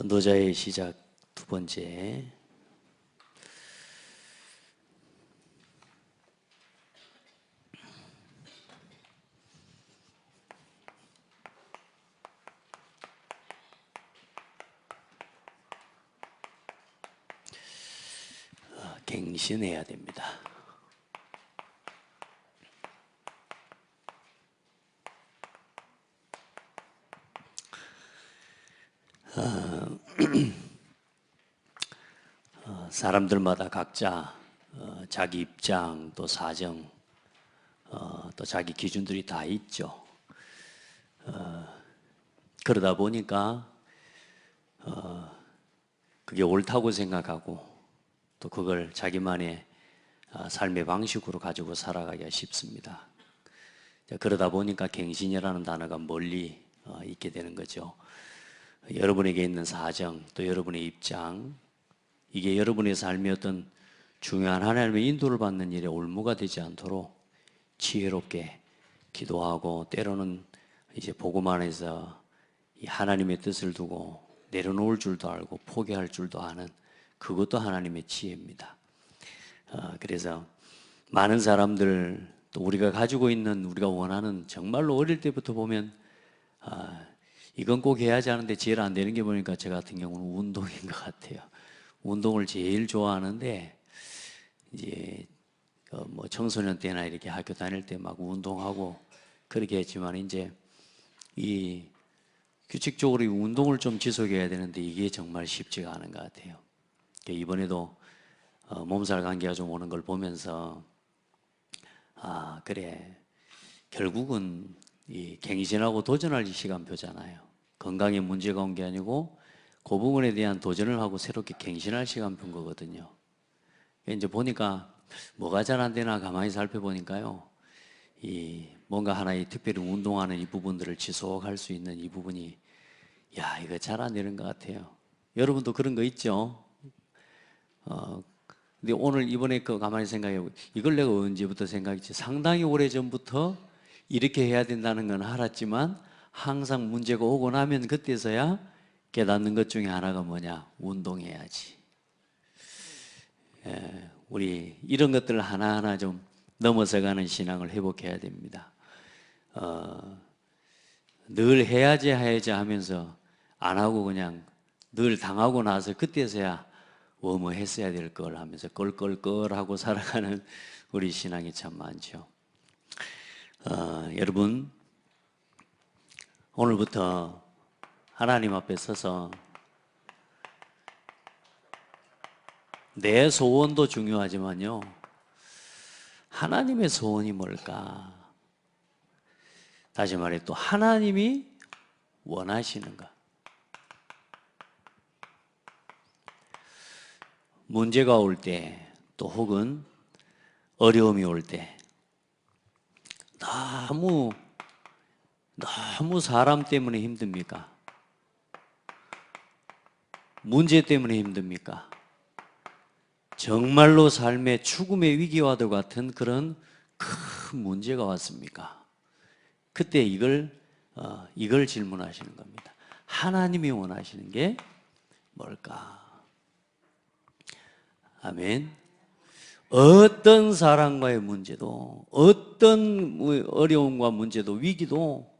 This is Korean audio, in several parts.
전도자의 시작 두 번째. 갱신해야 됩니다. 사람들마다 각자 자기 입장 또 사정 또 자기 기준들이 다 있죠. 그러다 보니까 그게 옳다고 생각하고 또 그걸 자기만의 삶의 방식으로 가지고 살아가기가 쉽습니다. 그러다 보니까 갱신이라는 단어가 멀리 있게 되는 거죠. 여러분에게 있는 사정 또 여러분의 입장, 이게 여러분의 삶의 어떤 중요한 하나님의 인도를 받는 일에 올무가 되지 않도록 지혜롭게 기도하고, 때로는 이제 복음 안에서 이 하나님의 뜻을 두고 내려놓을 줄도 알고 포기할 줄도 아는, 그것도 하나님의 지혜입니다. 그래서 많은 사람들, 또 우리가 가지고 있는, 우리가 원하는, 정말로 어릴 때부터 보면 이건 꼭 해야지 하는데 제일 안 되는 게 보니까 저 같은 경우는 운동인 것 같아요. 운동을 제일 좋아하는데 이제 뭐 청소년 때나 이렇게 학교 다닐 때 막 운동하고 그렇게 했지만, 이제 이 규칙적으로 이 운동을 좀 지속해야 되는데 이게 정말 쉽지가 않은 것 같아요. 이번에도 몸살 감기가 좀 오는 걸 보면서 그래, 결국은 이 갱신하고 도전할 시간표잖아요. 건강에 문제가 온 게 아니고 그 부분에 대한 도전을 하고 새롭게 갱신할 시간표인 거거든요. 이제 보니까 뭐가 잘 안 되나 가만히 살펴보니까요, 이 뭔가 하나의 특별히 운동하는 이 부분들을 지속할 수 있는 이 부분이, 야, 이거 잘 안 되는 것 같아요. 여러분도 그런 거 있죠? 근데 오늘 이번에 그 가만히 생각해보고, 이걸 내가 언제부터 생각했지? 상당히 오래 전부터 이렇게 해야 된다는 건 알았지만 항상 문제가 오고 나면 그때서야 깨닫는 것 중에 하나가 뭐냐? 운동해야지. 우리 이런 것들을 하나하나 좀 넘어서가는 신앙을 회복해야 됩니다. 늘 해야지 하면서 안 하고 그냥 늘 당하고 나서 그때서야 뭐 했어야 될 걸 하면서 껄껄껄하고 살아가는 우리 신앙이 참 많죠. 여러분, 오늘부터 하나님 앞에 서서 내 소원도 중요하지만요, 하나님의 소원이 뭘까? 다시 말해, 또 하나님이 원하시는가? 문제가 올 때, 또 혹은 어려움이 올 때, 너무 사람 때문에 힘듭니까? 문제 때문에 힘듭니까? 정말로 삶의 죽음의 위기와도 같은 그런 큰 문제가 왔습니까? 그때 이걸 질문하시는 겁니다. 하나님이 원하시는 게 뭘까? 아멘. 어떤 사람과의 문제도, 어떤 어려움과 문제도, 위기도,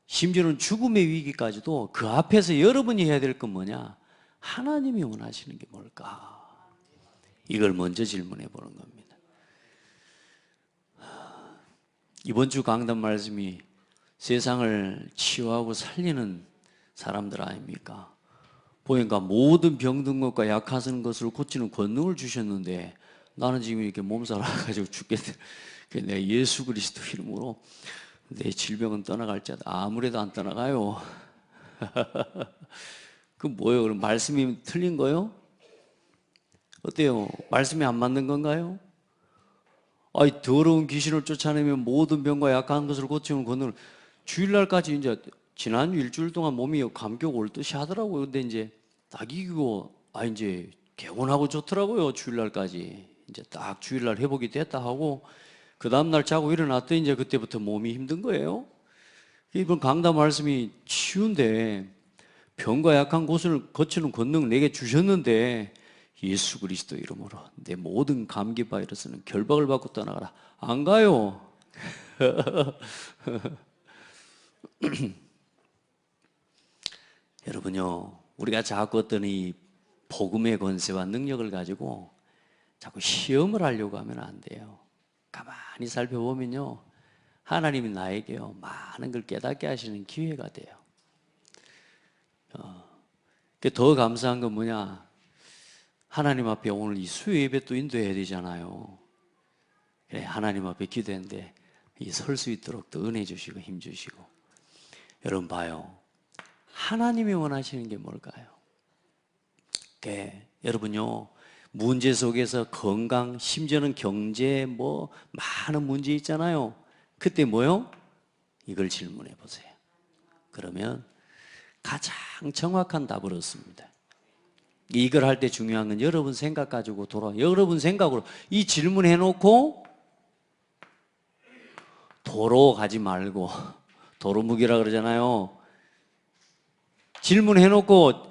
심지어는 죽음의 위기까지도 그 앞에서 여러분이 해야 될 건 뭐냐? 하나님이 원하시는 게 뭘까? 이걸 먼저 질문해 보는 겁니다. 이번 주 강단 말씀이 세상을 치유하고 살리는 사람들 아닙니까? 보니까 모든 병든 것과 약하신 것을 고치는 권능을 주셨는데 나는 지금 이렇게 몸살 와가지고 죽겠다. 내가 예수 그리스도 이름으로 내 질병은 떠나갈지어다. 아무래도 안 떠나가요. 그 뭐예요? 그럼 말씀이 틀린 거요? 어때요? 말씀이 안 맞는 건가요? 아이, 더러운 귀신을 쫓아내면 모든 병과 약한 것을 고치는 권능을, 주일날까지 이제 지난 일주일 동안 몸이 감격 올 듯이 하더라고요. 근데 이제 딱 이기고 이제 개운하고 좋더라고요. 주일날까지 이제 딱 주일날 회복이 됐다 하고 그 다음날 자고 일어났더니 이제 그때부터 몸이 힘든 거예요. 이번 강단 말씀이 치유인데 병과 약한 곳을 거치는 권능 내게 주셨는데 예수 그리스도 이름으로 내 모든 감기 바이러스는 결박을 받고 떠나가라. 안 가요. 여러분요, 우리가 자꾸 어떤 이 복음의 권세와 능력을 가지고 자꾸 시험을 하려고 하면 안 돼요. 가만히 살펴보면요, 하나님이 나에게요 많은 걸 깨닫게 하시는 기회가 돼요. 더 감사한 건 뭐냐? 하나님 앞에 오늘 이 수요 예배 또 인도해야 되잖아요. 그래, 하나님 앞에 기도했는데 이 설 수 있도록 또 은혜 주시고 힘 주시고. 여러분 봐요, 하나님이 원하시는 게 뭘까요? 여러분요, 문제 속에서 건강, 심지어는 경제, 뭐 많은 문제 있잖아요. 그때 뭐요? 이걸 질문해 보세요. 그러면 가장 정확한 답을 얻습니다. 이걸 할 때 중요한 건 여러분 생각 가지고 여러분 생각으로 이 질문 해놓고 도로 가지 말고, 도로묵이라 그러잖아요. 질문해놓고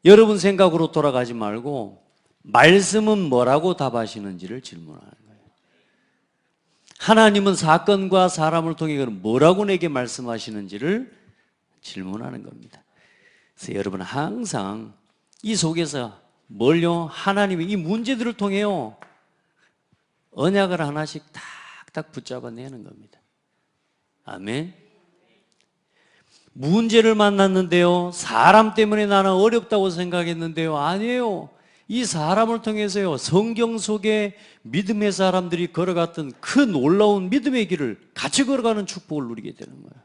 여러분 생각으로 돌아가지 말고 말씀은 뭐라고 답하시는지를 질문하는 거예요. 하나님은 사건과 사람을 통해 뭐라고 내게 말씀하시는지를 질문하는 겁니다. 그래서 여러분 항상 이 속에서 뭘요? 하나님이 이 문제들을 통해요 언약을 하나씩 탁탁 붙잡아내는 겁니다. 아멘. 문제를 만났는데요, 사람 때문에 나는 어렵다고 생각했는데요, 아니에요. 이 사람을 통해서요 성경 속에 믿음의 사람들이 걸어갔던 그 놀라운 믿음의 길을 같이 걸어가는 축복을 누리게 되는 거예요.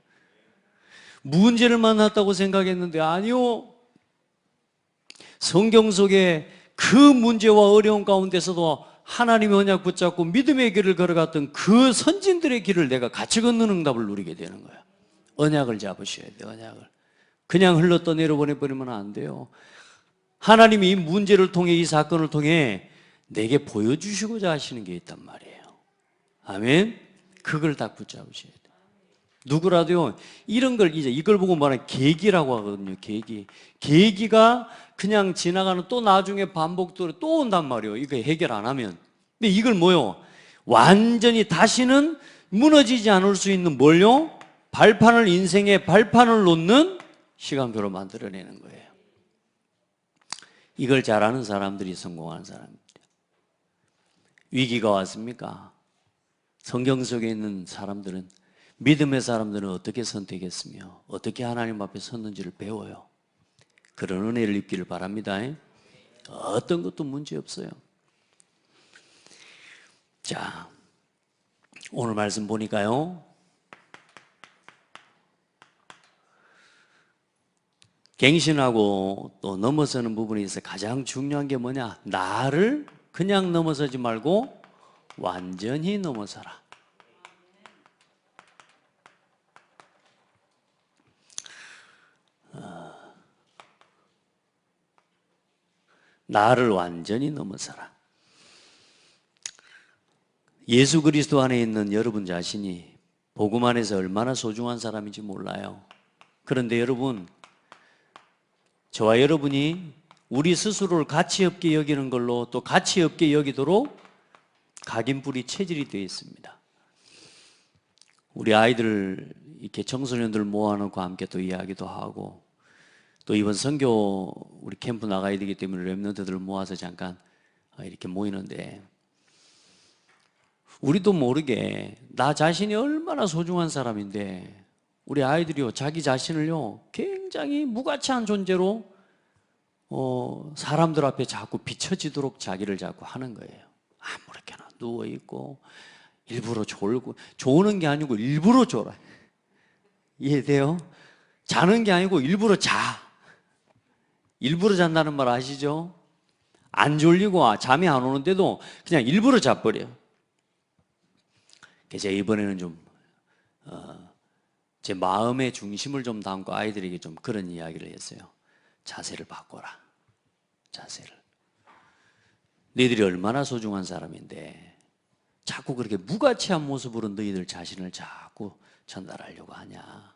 문제를 만났다고 생각했는데 아니요, 성경 속에 그 문제와 어려운 가운데서도 하나님의 언약 붙잡고 믿음의 길을 걸어갔던 그 선진들의 길을 내가 같이 걷는 응답을 누리게 되는 거예요. 언약을 잡으셔야 돼요. 언약을 그냥 흘러떠내려 보내버리면 안 돼요. 하나님이 이 문제를 통해, 이 사건을 통해 내게 보여주시고자 하시는 게 있단 말이에요. 아멘. 그걸 딱 붙잡으셔야 돼요. 누구라도요 이런 걸 이제 이걸 보고 말하는 계기라고 하거든요. 계기가 그냥 지나가는, 또 나중에 반복적으로 또 온단 말이에요. 이거 해결 안 하면. 근데 이걸 뭐요? 완전히 다시는 무너지지 않을 수 있는 뭘요? 발판을, 인생의 발판을 놓는 시간표로 만들어내는 거예요. 이걸 잘하는 사람들이 성공하는 사람입니다. 위기가 왔습니까? 성경 속에 있는 사람들은, 믿음의 사람들은 어떻게 선택했으며 어떻게 하나님 앞에 섰는지를 배워요. 그런 은혜를 입기를 바랍니다. 어떤 것도 문제 없어요. 자, 오늘 말씀 보니까요, 갱신하고 또 넘어서는 부분에 있어서 가장 중요한 게 뭐냐? 나를 그냥 넘어서지 말고 완전히 넘어서라. 나를 완전히 넘어서라. 예수 그리스도 안에 있는 여러분 자신이 복음 안에서 얼마나 소중한 사람인지 몰라요. 그런데 여러분, 저와 여러분이 우리 스스로를 가치 없게 여기는 걸로 또 가치 없게 여기도록 각인뿌리 체질이 되어 있습니다. 우리 아이들 이렇게 청소년들 모아놓고 함께 또 이야기도 하고, 또 이번 선교 우리 캠프 나가야 되기 때문에 렘넌트들을 모아서 잠깐 이렇게 모이는데, 우리도 모르게 나 자신이 얼마나 소중한 사람인데 우리 아이들이요 자기 자신을요 굉장히 무가치한 존재로 사람들 앞에 자꾸 비춰지도록 자기를 자꾸 하는 거예요. 아무렇게나 누워있고 일부러 졸고, 조는 게 아니고 일부러 졸아요. 이해돼요? 자는 게 아니고 일부러 자. 일부러 잔다는 말 아시죠? 안 졸리고 잠이 안 오는데도 그냥 일부러 자버려요. 그래서 이번에는 좀 제 마음의 중심을 좀 담고 아이들에게 좀 그런 이야기를 했어요. 자세를 바꿔라. 자세를. 너희들이 얼마나 소중한 사람인데 자꾸 그렇게 무가치한 모습으로 너희들 자신을 자꾸 전달하려고 하냐.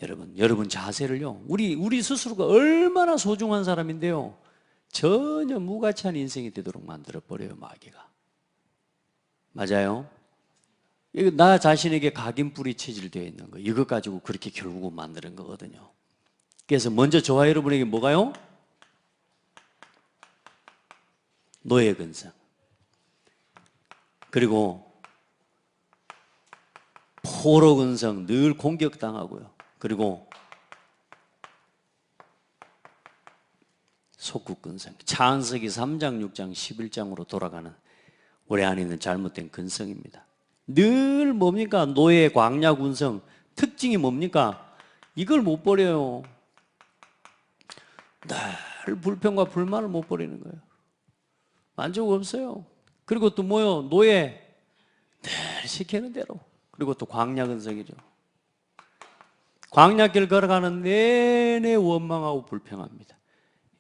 여러분 자세를요. 우리 스스로가 얼마나 소중한 사람인데요. 전혀 무가치한 인생이 되도록 만들어버려요, 마귀가. 맞아요? 이거 나 자신에게 각인뿌리 체질되어 있는 거, 이것 가지고 그렇게 결국은 만드는 거거든요. 그래서 먼저 저와 여러분에게 뭐가요? 노예 근성. 그리고 포로 근성, 늘 공격당하고요. 그리고 속국 근성. 창세기 3장, 6장, 11장으로 돌아가는 우리 안에 있는 잘못된 근성입니다. 늘 뭡니까? 노예, 광야, 군성. 특징이 뭡니까? 이걸 못 버려요. 늘 불평과 불만을 못 버리는 거예요. 만족 없어요. 그리고 또 뭐요? 노예, 늘 시키는 대로. 그리고 또 광야 근성이죠. 광야길 걸어가는 내내 원망하고 불평합니다.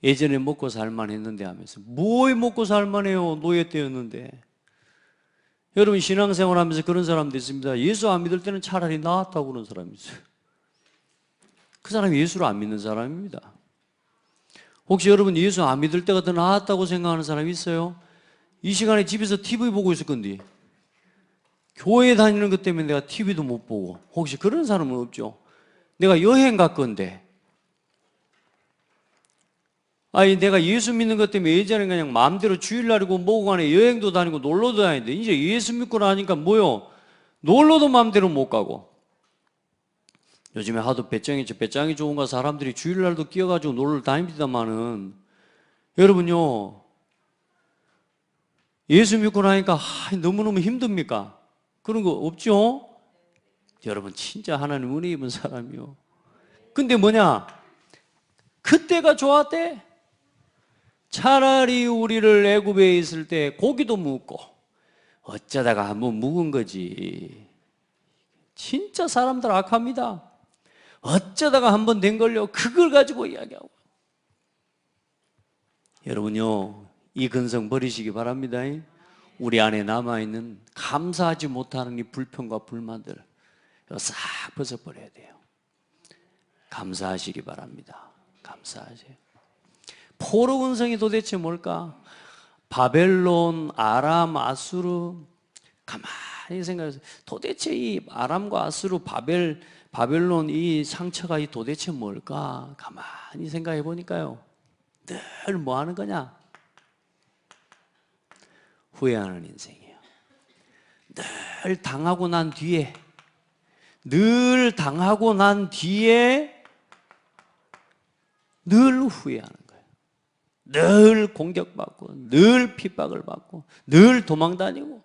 예전에 먹고 살만 했는데 하면서 뭐 먹고 살만해요? 노예 때였는데. 여러분 신앙생활 하면서 그런 사람도 있습니다. 예수 안 믿을 때는 차라리 나았다고 그러는 사람이 있어요. 그 사람이 예수를 안 믿는 사람입니다. 혹시 여러분 예수 안 믿을 때가 더 나았다고 생각하는 사람이 있어요? 이 시간에 집에서 TV 보고 있을 건데 교회 다니는 것 때문에 내가 TV도 못 보고, 혹시 그런 사람은 없죠? 내가 여행 갔건데, 아니 내가 예수 믿는 것 때문에 예전에 그냥 마음대로 주일날이고 뭐고 간에 여행도 다니고 놀러도 다니는데 이제 예수 믿고 나니까 뭐요? 놀러도 마음대로 못 가고. 요즘에 하도 배짱이 좋은가 사람들이 주일날도 끼어가지고 놀러 다닙니다만은, 여러분요 예수 믿고 나니까 너무너무 힘듭니까? 그런 거 없죠? 여러분 진짜 하나님 은혜 입은 사람이요. 근데 뭐냐? 그때가 좋았대. 차라리 우리를 애굽에 있을 때 고기도 묵고 어쩌다가 한번 묵은 거지. 진짜 사람들 악합니다. 어쩌다가 한번 된 걸요 그걸 가지고 이야기하고. 여러분요 이 근성 버리시기 바랍니다. 우리 안에 남아있는 감사하지 못하는 이 불평과 불만들 싹 벗어버려야 돼요. 감사하시기 바랍니다. 감사하세요. 포로 근성이 도대체 뭘까? 바벨론, 아람, 아수르. 가만히 생각해서 도대체 이 아람과 아수르, 바벨론 이 상처가 이 도대체 뭘까? 가만히 생각해 보니까요 늘 뭐 하는 거냐? 후회하는 인생이에요. 늘 당하고 난 뒤에 늘 후회하는 거예요. 늘 공격받고 늘 핍박을 받고 늘 도망다니고.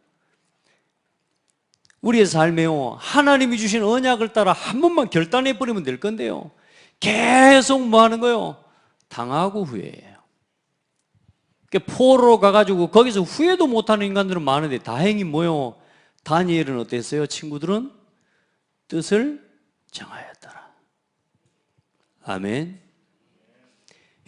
우리의 삶에요 하나님이 주신 언약을 따라 한 번만 결단해 버리면 될 건데요 계속 뭐 하는 거예요? 당하고 후회해요. 포로로 가가지고 거기서 후회도 못하는 인간들은 많은데 다행히 뭐요? 다니엘은 어땠어요? 친구들은 뜻을 정하였더라. 아멘.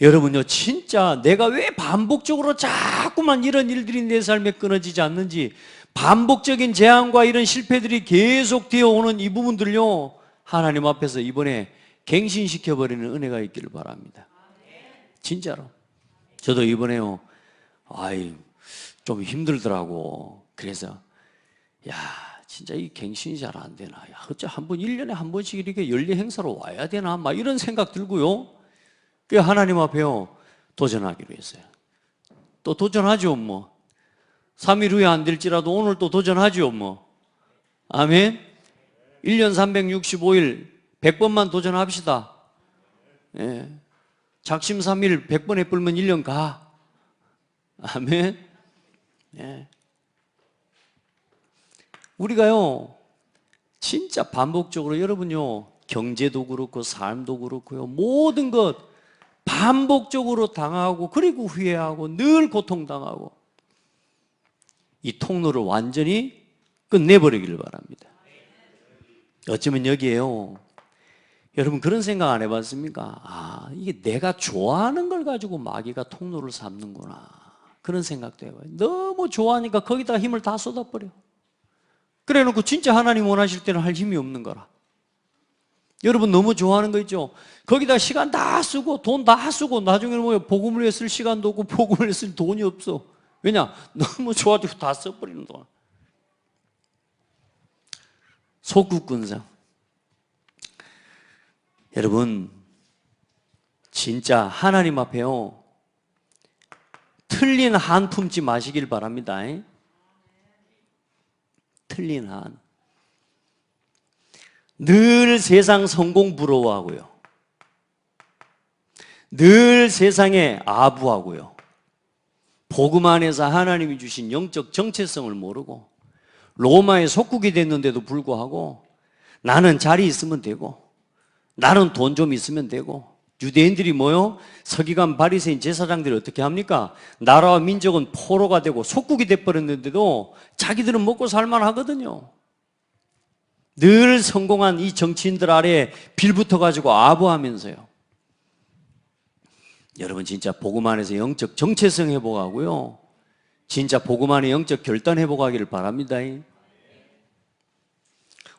여러분요 진짜 내가 왜 반복적으로 자꾸만 이런 일들이 내 삶에 끊어지지 않는지, 반복적인 재앙과 이런 실패들이 계속 되어오는 이 부분들요 하나님 앞에서 이번에 갱신시켜버리는 은혜가 있기를 바랍니다. 진짜로. 저도 이번에요 좀 힘들더라고. 그래서 진짜 이 갱신이 잘 안 되나, 어째 한번 1년에 한 번씩 이렇게 연례 행사로 와야 되나, 막 이런 생각 들고요. 그 하나님 앞에요 도전하기로 했어요. 또 도전하죠 뭐. 3일 후에 안 될지라도 오늘 또 도전하죠 뭐. 아멘. 1년 365일 100번만 도전합시다. 예. 작심삼일 100번에 불면 1년 가. 아멘. 예. 우리가요 진짜 반복적으로, 여러분요 경제도 그렇고 삶도 그렇고요 모든 것 반복적으로 당하고 그리고 후회하고 늘 고통당하고, 이 통로를 완전히 끝내버리기를 바랍니다. 어쩌면 여기에요 여러분 그런 생각 안 해봤습니까? 이게 내가 좋아하는 걸 가지고 마귀가 통로를 삼는구나, 그런 생각도 해봐요. 너무 좋아하니까 거기다 힘을 다 쏟아버려. 그래 놓고 진짜 하나님 원하실 때는 할 힘이 없는 거라. 여러분 너무 좋아하는 거 있죠? 거기다 시간 다 쓰고 돈 다 쓰고 나중에는 뭐예요? 복음을 위해 쓸 시간도 없고 복음을 위해 쓸 돈이 없어. 왜냐? 너무 좋아지고 다 써버리는 동안. 속국근성. 여러분 진짜 하나님 앞에요 틀린 한 품지 마시길 바랍니다. 틀린 한. 늘 세상 성공 부러워하고요. 늘 세상에 아부하고요. 복음 안에서 하나님이 주신 영적 정체성을 모르고 로마의 속국이 됐는데도 불구하고 나는 자리 있으면 되고 나는 돈 좀 있으면 되고 유대인들이 뭐요? 서기관 바리새인 제사장들이 어떻게 합니까? 나라와 민족은 포로가 되고 속국이 돼버렸는데도 자기들은 먹고 살만 하거든요. 늘 성공한 이 정치인들 아래에 빌붙어가지고 아부하면서요. 여러분 진짜 복음 안에서 영적 정체성 회복하고요. 진짜 복음 안에 영적 결단 회복하기를 바랍니다.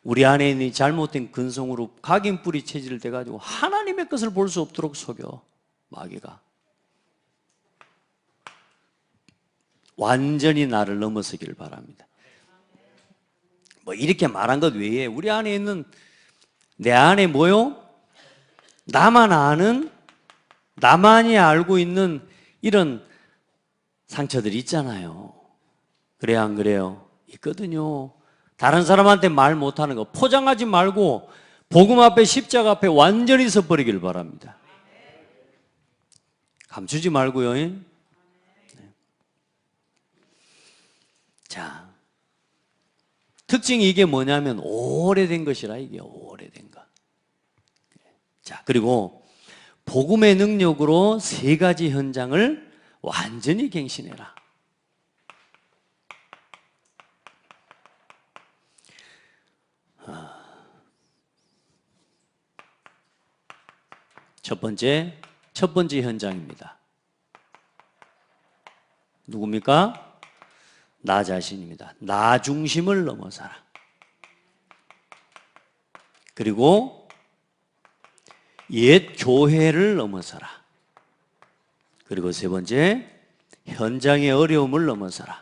우리 안에 있는 잘못된 근성으로 각인뿌리 체질을 대가지고 하나님의 것을 볼 수 없도록 속여 마귀가. 완전히 나를 넘어서기를 바랍니다. 뭐 이렇게 말한 것 외에 우리 안에 있는 내 안에 뭐요? 나만 아는 나만이 알고 있는 이런 상처들이 있잖아요. 그래요 안 그래요? 있거든요. 다른 사람한테 말 못하는 거 포장하지 말고 복음 앞에 십자가 앞에 완전히 서버리길 바랍니다. 감추지 말고요. 네. 자, 특징이 이게 뭐냐면 오래된 것이라 이게 오래된 것. 자, 그리고 복음의 능력으로 세 가지 현장을 완전히 갱신해라. 첫 번째 현장입니다. 누굽니까? 나 자신입니다. 나 중심을 넘어서라. 그리고 옛 교회를 넘어서라. 그리고 세 번째, 현장의 어려움을 넘어서라.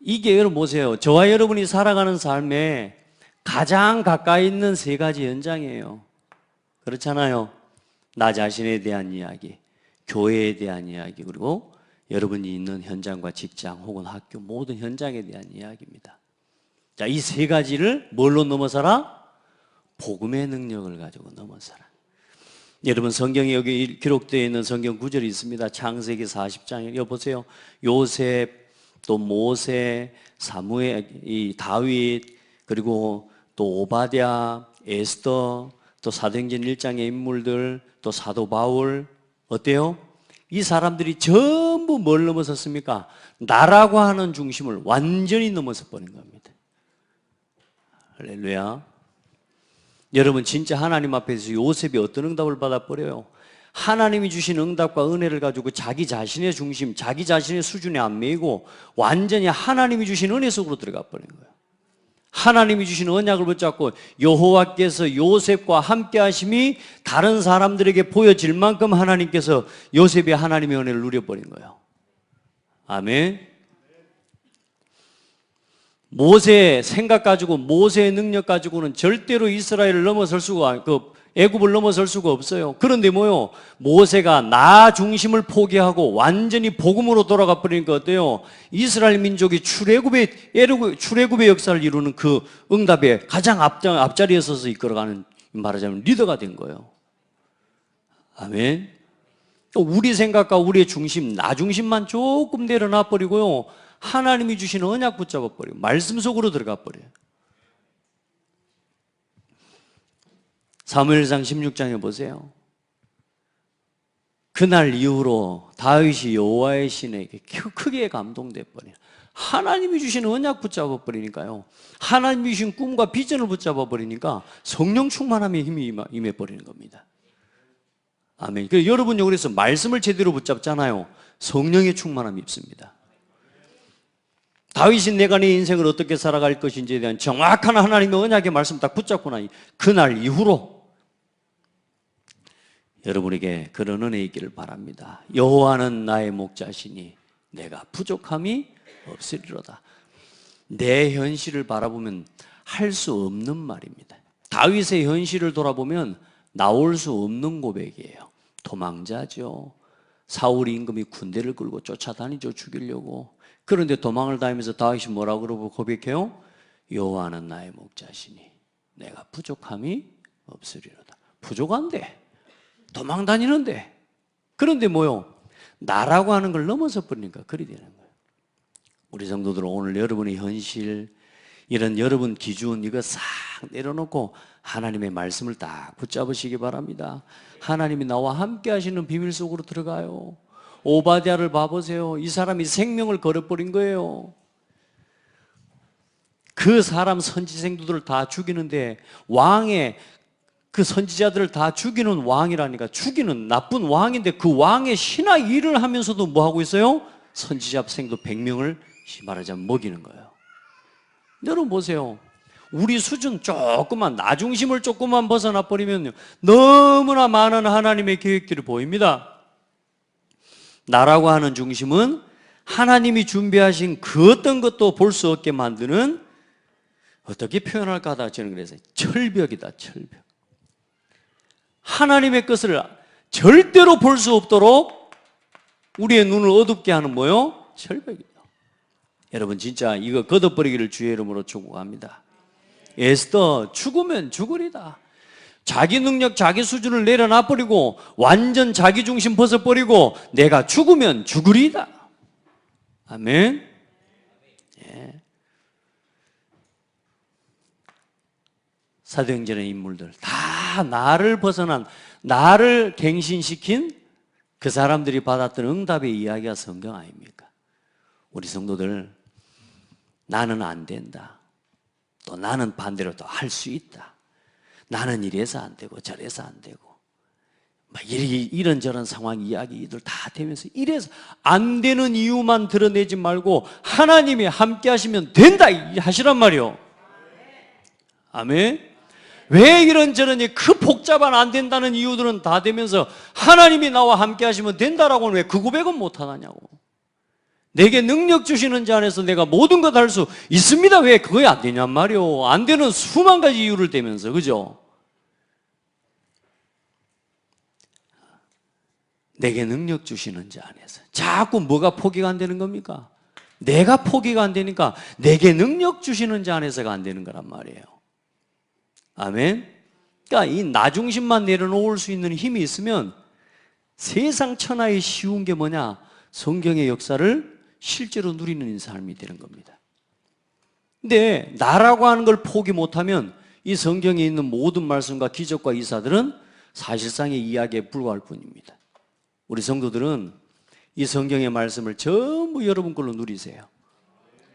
이게 여러분 보세요. 저와 여러분이 살아가는 삶에 가장 가까이 있는 세 가지 현장이에요. 그렇잖아요. 나 자신에 대한 이야기, 교회에 대한 이야기, 그리고 여러분이 있는 현장과 직장 혹은 학교 모든 현장에 대한 이야기입니다. 자, 이 세 가지를 뭘로 넘어서라? 복음의 능력을 가지고 넘어서라. 여러분 성경에 여기 기록되어 있는 성경 구절이 있습니다. 창세기 40장에 여기 보세요. 요셉, 또 모세, 사무엘, 이 다윗, 그리고 또 오바댜, 에스더, 또 사도행전 1장의 인물들, 또 사도 바울, 어때요? 이 사람들이 전부 뭘 넘어섰습니까? 나라고 하는 중심을 완전히 넘어서 버린 겁니다. 할렐루야. 여러분 진짜 하나님 앞에서 요셉이 어떤 응답을 받아버려요? 하나님이 주신 응답과 은혜를 가지고 자기 자신의 중심, 자기 자신의 수준에 안 매이고 완전히 하나님이 주신 은혜 속으로 들어가 버린 거예요. 하나님이 주신 언약을 붙잡고 여호와께서 요셉과 함께 하심이 다른 사람들에게 보여질 만큼 하나님께서 요셉이 하나님의 은혜를 누려버린 거예요. 아멘. 모세의 생각 가지고 모세의 능력 가지고는 절대로 이스라엘을 넘어설 수가 애굽을 넘어설 수가 없어요. 그런데 뭐요? 모세가 나 중심을 포기하고 완전히 복음으로 돌아가 버리니까 어때요? 이스라엘 민족이 출애굽의 역사를 이루는 그 응답에 가장 앞자리에 서서 이끌어가는, 말하자면 리더가 된 거예요. 아멘. 또 우리 생각과 우리의 중심, 나 중심만 조금 내려놔 버리고요, 하나님이 주신 언약 붙잡아 버려요. 말씀 속으로 들어가 버려요. 사무엘상 16장에 보세요. 그날 이후로 다윗이 여호와의 신에게 크게 감동돼 버려요. 하나님이 주신 언약 붙잡아 버리니까요, 하나님이 주신 꿈과 비전을 붙잡아 버리니까 성령 충만함의 힘이 임해 버리는 겁니다. 아멘. 그래서 여러분요, 그래서 말씀을 제대로 붙잡잖아요, 성령의 충만함이 있습니다. 다윗이 내가 내 인생을 어떻게 살아갈 것인지에 대한 정확한 하나님의 언약의 말씀 딱 붙잡고 나니 그날 이후로 여러분에게 그런 은혜 있기를 바랍니다. 여호와는 나의 목자시니 내가 부족함이 없으리로다. 내 현실을 바라보면 할 수 없는 말입니다. 다윗의 현실을 돌아보면 나올 수 없는 고백이에요. 도망자죠. 사울이 임금이 군대를 끌고 쫓아다니죠. 죽이려고. 그런데 도망을 다니면서 다윗이 뭐라고 그러고 고백해요? 여호와는 나의 목자시니 내가 부족함이 없으리로다. 부족한데, 도망 다니는데, 그런데 뭐요? 나라고 하는 걸 넘어서 버리니까 그리 되는 거예요. 우리 성도들은 오늘 여러분의 현실, 이런 여러분 기준 이거 싹 내려놓고 하나님의 말씀을 딱 붙잡으시기 바랍니다. 하나님이 나와 함께 하시는 비밀 속으로 들어가요. 오바댜를 봐보세요. 이 사람이 생명을 걸어버린 거예요. 그 사람 선지생들을 다 죽이는데, 왕의 그 선지자들을 다 죽이는 왕이라니까. 죽이는 나쁜 왕인데 그 왕의 신하 일을 하면서도 뭐 하고 있어요? 선지자 생도 100명을 말하자면 먹이는 거예요. 여러분 보세요. 우리 수준 조금만, 나 중심을 조금만 벗어나 버리면 너무나 많은 하나님의 계획들이 보입니다. 나라고 하는 중심은 하나님이 준비하신 그 어떤 것도 볼 수 없게 만드는, 어떻게 표현할까 하다 저는 그래서 철벽이다. 철벽. 하나님의 것을 절대로 볼 수 없도록 우리의 눈을 어둡게 하는 뭐요? 철벽이다. 여러분 진짜 이거 걷어버리기를 주의 이름으로 축복합니다. 에스더 죽으면 죽으리다. 자기 능력, 자기 수준을 내려놔버리고 완전 자기 중심 벗어버리고 내가 죽으면 죽으리다. 아멘. 예. 사도행전의 인물들 다 나를 벗어난, 나를 갱신시킨 그 사람들이 받았던 응답의 이야기가 성경 아닙니까? 우리 성도들, 나는 안 된다, 또 나는 반대로 또 할 수 있다, 나는 이래서 안 되고 저래서 안 되고 막 이런저런 상황 이야기들 다 되면서 이래서 안 되는 이유만 드러내지 말고 하나님이 함께 하시면 된다 하시란 말이요. 아멘. 왜 이런저런 그 복잡한 안 된다는 이유들은 다 되면서 하나님이 나와 함께 하시면 된다라고는 왜 그 고백은 못 하느냐고. 내게 능력 주시는 자 안에서 내가 모든 것 할 수 있습니다. 왜 그거에 안 되냔 말이요. 안 되는 수만 가지 이유를 대면서, 그죠? 내게 능력 주시는 자 안에서 자꾸 뭐가 포기가 안 되는 겁니까? 내가 포기가 안 되니까 내게 능력 주시는 자 안에서가 안 되는 거란 말이에요. 아멘. 그러니까 이 나 중심만 내려놓을 수 있는 힘이 있으면 세상 천하에 쉬운 게 뭐냐? 성경의 역사를 실제로 누리는 삶이 되는 겁니다. 근데 나라고 하는 걸 포기 못하면 이 성경에 있는 모든 말씀과 기적과 이사들은 사실상의 이야기에 불과할 뿐입니다. 우리 성도들은 이 성경의 말씀을 전부 여러분 걸로 누리세요.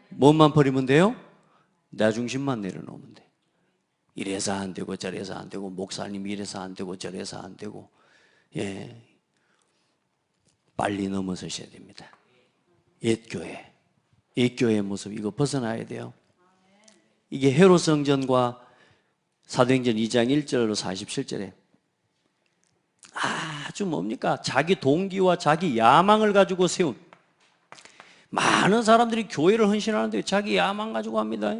뭐만 버리면 돼요? 나 중심만 내려놓으면 돼. 이래서 안 되고 저래서 안 되고 목사님이 이래서 안 되고 저래서 안 되고, 예, 빨리 넘어서셔야 됩니다. 옛교회의 모습 이거 벗어나야 돼요. 이게 헤롯 성전과 사도행전 2장 1절로 47절에 아주 뭡니까? 자기 동기와 자기 야망을 가지고 세운, 많은 사람들이 교회를 헌신하는데 자기 야망 가지고 합니다.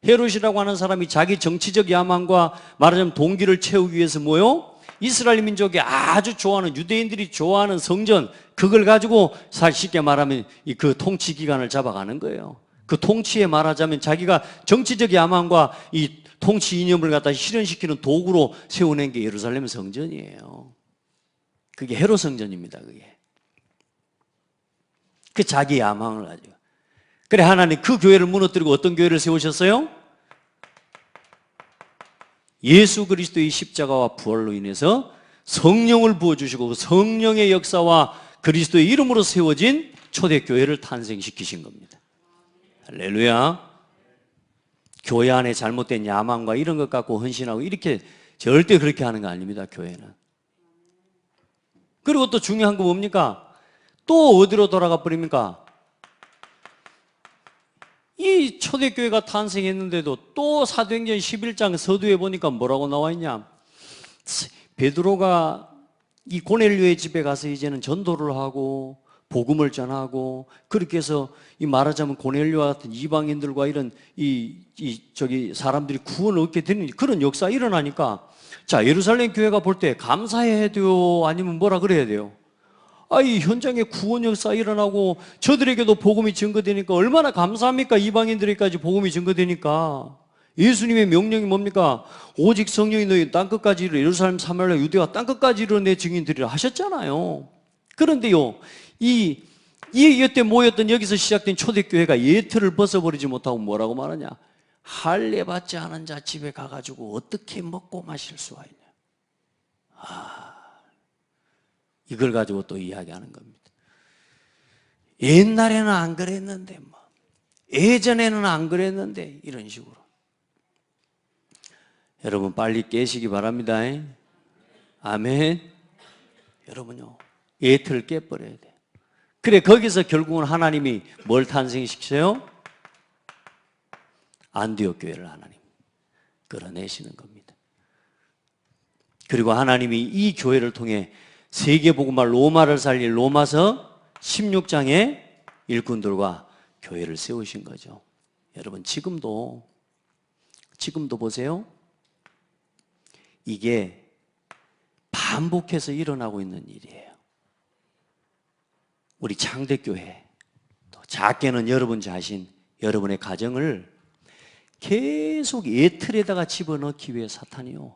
헤롯이라고 하는 사람이 자기 정치적 야망과 말하자면 동기를 채우기 위해서 뭐요? 이스라엘 민족이 아주 좋아하는, 유대인들이 좋아하는 성전, 그걸 가지고 쉽게 말하면 그 통치 기관을 잡아가는 거예요. 그 통치에 말하자면 자기가 정치적 야망과 이 통치 이념을 갖다 실현시키는 도구로 세워낸 게 예루살렘 성전이에요. 그게 헤롯 성전입니다. 그게 그 자기 야망을 가지고. 그래 하나님 그 교회를 무너뜨리고 어떤 교회를 세우셨어요? 예수 그리스도의 십자가와 부활로 인해서 성령을 부어주시고 그 성령의 역사와 그리스도의 이름으로 세워진 초대교회를 탄생시키신 겁니다. 할렐루야. 교회 안에 잘못된 야망과 이런 것 갖고 헌신하고 이렇게 절대 그렇게 하는 거 아닙니다. 교회는. 그리고 또 중요한 거 뭡니까? 또 어디로 돌아가 버립니까? 이 초대교회가 탄생했는데도 또 사도행전 11장 서두에 보니까 뭐라고 나와 있냐? 베드로가 이 고넬료의 집에 가서 이제는 전도를 하고 복음을 전하고, 그렇게 해서 이 말하자면 고넬료와 같은 이방인들과 이런 사람들이 구원을 얻게 되는 그런 역사가 일어나니까, 자, 예루살렘 교회가 볼 때 감사해야 돼요? 아니면 뭐라 그래야 돼요? 이 현장에 구원 역사가 일어나고 저들에게도 복음이 증거되니까 얼마나 감사합니까? 이방인들에게까지 복음이 증거되니까. 예수님의 명령이 뭡니까? 오직 성령이 너희 땅끝까지 이르러 예루살렘, 사마리아, 유대와 땅끝까지 이르러 내 증인들이라 하셨잖아요. 그런데요, 여태 모였던 여기서 시작된 초대교회가 예틀을 벗어버리지 못하고 뭐라고 말하냐? 할례 받지 않은 자 집에 가가지고 어떻게 먹고 마실 수가 있냐? 이걸 가지고 또 이야기하는 겁니다. 옛날에는 안 그랬는데, 예전에는 안 그랬는데, 이런 식으로. 여러분 빨리 깨시기 바랍니다. 아멘. 여러분요, 예틀을 깨버려야 돼. 그래, 거기서 결국은 하나님이 뭘 탄생시켜요? 안디옥 교회를 하나님 끌어내시는 겁니다. 그리고 하나님이 이 교회를 통해 세계복음화 로마를 살릴 로마서 16장의 일꾼들과 교회를 세우신 거죠. 여러분 지금도 보세요. 이게 반복해서 일어나고 있는 일이에요. 우리 창대교회, 또 작게는 여러분 자신, 여러분의 가정을 계속 예틀에다가 집어넣기 위해 사탄이요,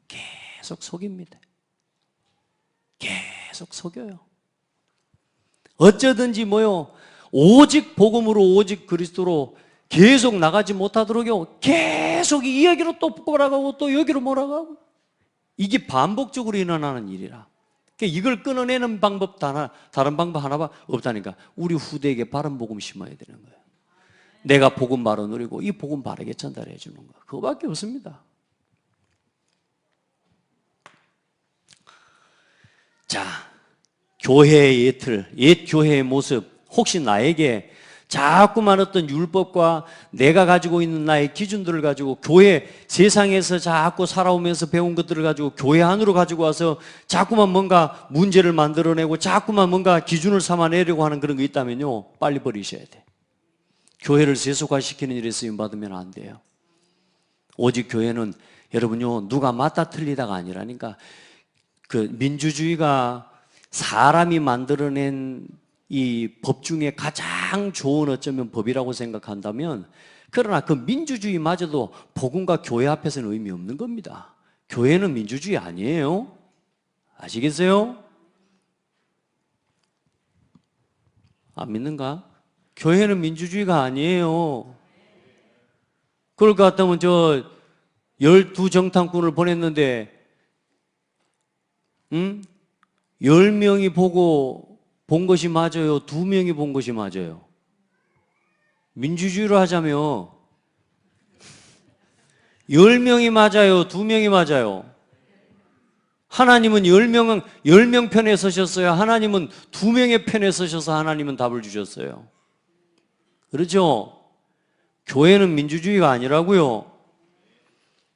계속 속입니다. 계속 속여요. 어쩌든지 오직 복음으로, 오직 그리스도로 계속 나가지 못하도록요, 계속 이 이야기로 또 몰아가고 또 여기로 몰아가고, 이게 반복적으로 일어나는 일이라. 그러니까 이걸 끊어내는 방법 다른 방법 하나가 없다니까. 우리 후대에게 바른 복음 심어야 되는 거예요. 내가 복음 바로 누리고 이 복음 바르게 전달해 주는 거, 그거밖에 없습니다. 자, 교회의 예틀, 옛 교회의 모습, 혹시 나에게 자꾸만 어떤 율법과 내가 가지고 있는 나의 기준들을 가지고 교회, 세상에서 자꾸 살아오면서 배운 것들을 가지고 교회 안으로 가지고 와서 자꾸만 뭔가 문제를 만들어내고 자꾸만 뭔가 기준을 삼아내려고 하는 그런 거 있다면요, 빨리 버리셔야 돼. 교회를 세속화시키는 일에 쓰임받으면 안 돼요. 오직 교회는 여러분요, 누가 맞다 틀리다가 아니라니까. 그 민주주의가 사람이 만들어낸 이 법 중에 가장 좋은 어쩌면 법이라고 생각한다면, 그러나 그 민주주의마저도 복음과 교회 앞에서는 의미 없는 겁니다. 교회는 민주주의 아니에요. 아시겠어요? 안 믿는가? 교회는 민주주의가 아니에요. 그럴 것 같다면 12정탐꾼을 보냈는데 10명이 본 것이 맞아요? 2명이 본 것이 맞아요? 민주주의로 하자면 10명이 맞아요? 2명이 맞아요? 하나님은 10명 편에 서셨어요? 하나님은 2명의 편에 서셔서 하나님은 답을 주셨어요? 그렇죠? 교회는 민주주의가 아니라고요.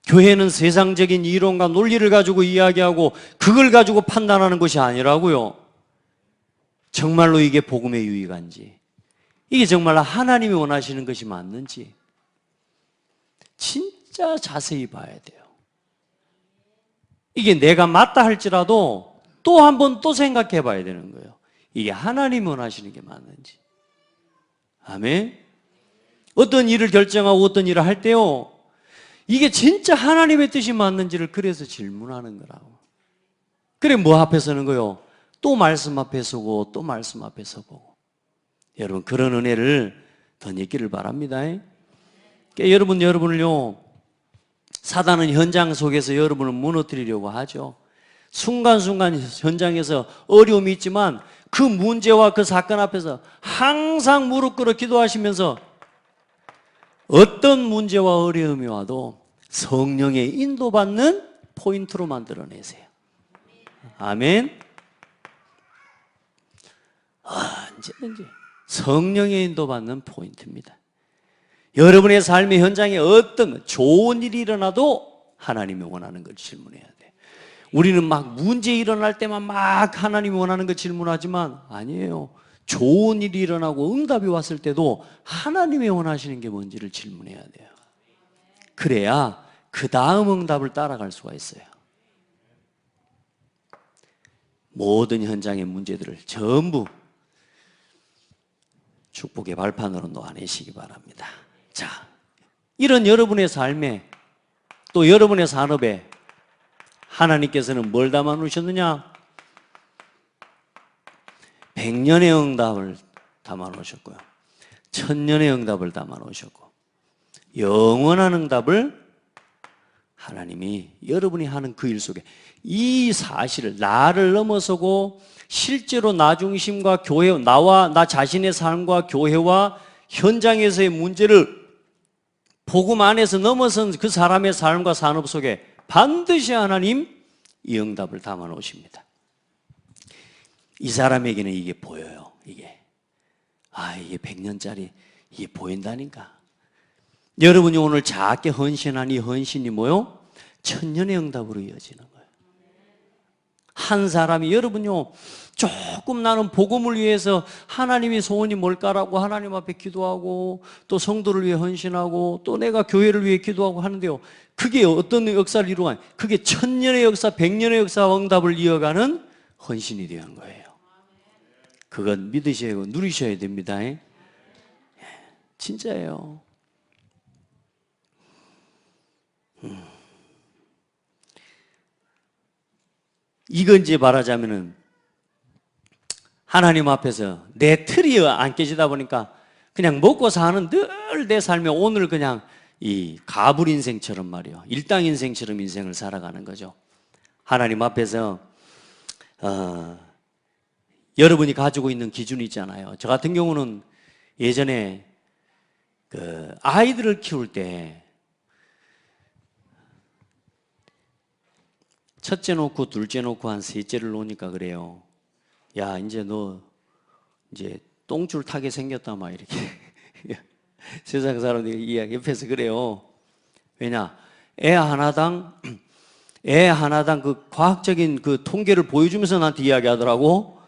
교회는 세상적인 이론과 논리를 가지고 이야기하고 그걸 가지고 판단하는 것이 아니라고요. 정말로 이게 복음의 유익한지, 이게 정말로 하나님이 원하시는 것이 맞는지 진짜 자세히 봐야 돼요. 이게 내가 맞다 할지라도 또 한 번 또 생각해 봐야 되는 거예요. 이게 하나님이 원하시는 게 맞는지. 아멘. 어떤 일을 결정하고 어떤 일을 할 때요, 이게 진짜 하나님의 뜻이 맞는지를 그래서 질문하는 거라고. 그래, 뭐 앞에 서는 거요? 또 말씀 앞에 서고 또 말씀 앞에 서고. 여러분 그런 은혜를 더 얻기를 바랍니다. 그러니까 여러분을요, 사단은 현장 속에서 여러분을 무너뜨리려고 하죠. 순간순간 현장에서 어려움이 있지만 그 문제와 그 사건 앞에서 항상 무릎 꿇어 기도하시면서 어떤 문제와 어려움이 와도 성령의 인도받는 포인트로 만들어내세요. 아멘. 언제든지 성령의 인도받는 포인트입니다. 여러분의 삶의 현장에 어떤 좋은 일이 일어나도 하나님이 원하는 걸 질문해야 돼. 우리는 막 문제 일어날 때만 막 하나님이 원하는 걸 질문하지만 아니에요. 좋은 일이 일어나고 응답이 왔을 때도 하나님이 원하시는 게 뭔지를 질문해야 돼요. 그래야 그 다음 응답을 따라갈 수가 있어요. 모든 현장의 문제들을 전부 축복의 발판으로 놓아내시기 바랍니다. 자, 이런 여러분의 삶에 또 여러분의 산업에 하나님께서는 뭘 담아 놓으셨느냐? 100년의 응답을 담아 놓으셨고요. 1000년의 응답을 담아 놓으셨고 영원한 응답을 하나님이 여러분이 하는 그 일 속에 이 사실을 나를 넘어서고 실제로 나 중심과 교회, 나 자신의 삶과 교회와 현장에서의 문제를 복음 안에서 넘어선 그 사람의 삶과 산업 속에 반드시 하나님 이 응답을 담아 놓으십니다. 이 사람에게는 이게 보여요. 이게 100년짜리 이게 보인다니까. 여러분이 오늘 작게 헌신한 이 헌신이 뭐요? 1000년의 응답으로 이어지는 거예요. 한 사람이 여러분요 조금 나는 복음을 위해서 하나님의 소원이 뭘까라고 하나님 앞에 기도하고 또 성도를 위해 헌신하고 또 내가 교회를 위해 기도하고 하는데요, 그게 어떤 역사를 이루어가요? 그게 1000년의 역사, 100년의 역사와 응답을 이어가는 헌신이 되는 거예요. 그건 믿으셔야 하고 누리셔야 됩니다. 진짜예요. 이건지 말하자면은 하나님 앞에서 내 틀이 안 깨지다 보니까 그냥 먹고 사는 늘 내 삶에 오늘 그냥 이 가불 인생처럼 말이요, 일당 인생처럼 인생을 살아가는 거죠. 하나님 앞에서 여러분이 가지고 있는 기준이 있잖아요. 저 같은 경우는 예전에 그 아이들을 키울 때 첫째 놓고 둘째 놓고 한 셋째를 놓으니까 그래요. 야, 이제 너 이제 똥줄 타게 생겼다 막 이렇게 세상 사람들이 이야기 옆에서 그래요. 왜냐? 애 하나당 그 과학적인 그 통계를 보여주면서 나한테 이야기하더라고.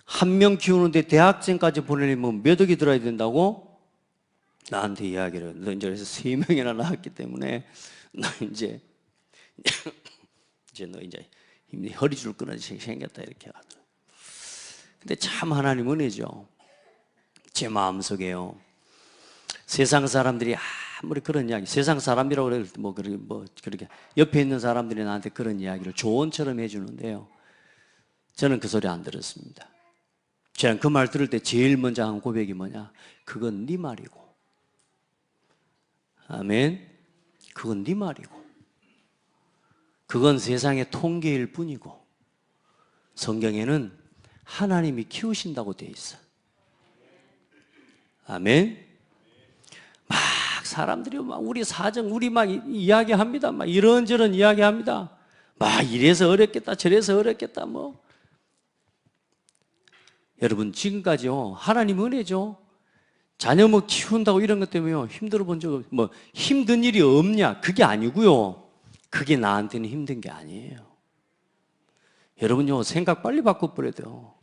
한 명 키우는데 대학생까지 보내려면 몇 억이 들어야 된다고 나한테 이야기를. 너 이제 그래서 3명이나 낳았기 때문에 너 이제 너 이제 허리줄 끊어지게 생겼다 이렇게 하더라고요. 근데 참 하나님 은혜죠. 제 마음속에요, 세상 사람들이 아무리 그런 이야기, 세상 사람이라고 그래 그렇게 옆에 있는 사람들이 나한테 그런 이야기를 조언처럼 해주는데요, 저는 그 소리 안 들었습니다. 저는 그 말 들을 때 제일 먼저 한 고백이 뭐냐? 그건 네 말이고. 아멘. 그건 네 말이고. 그건 세상의 통계일 뿐이고 성경에는 하나님이 키우신다고 돼 있어. 아멘. 막 사람들이 막 우리 사정, 우리 막 이야기합니다. 막 이런저런 이야기합니다. 막 이래서 어렵겠다, 저래서 어렵겠다 뭐. 여러분 지금까지요, 하나님 은혜죠. 자녀 뭐 키운다고 이런 것 때문에 힘들어 본 적, 뭐 힘든 일이 없냐? 그게 아니고요. 그게 나한테는 힘든 게 아니에요. 여러분요, 생각 빨리 바꿔버려야 돼요.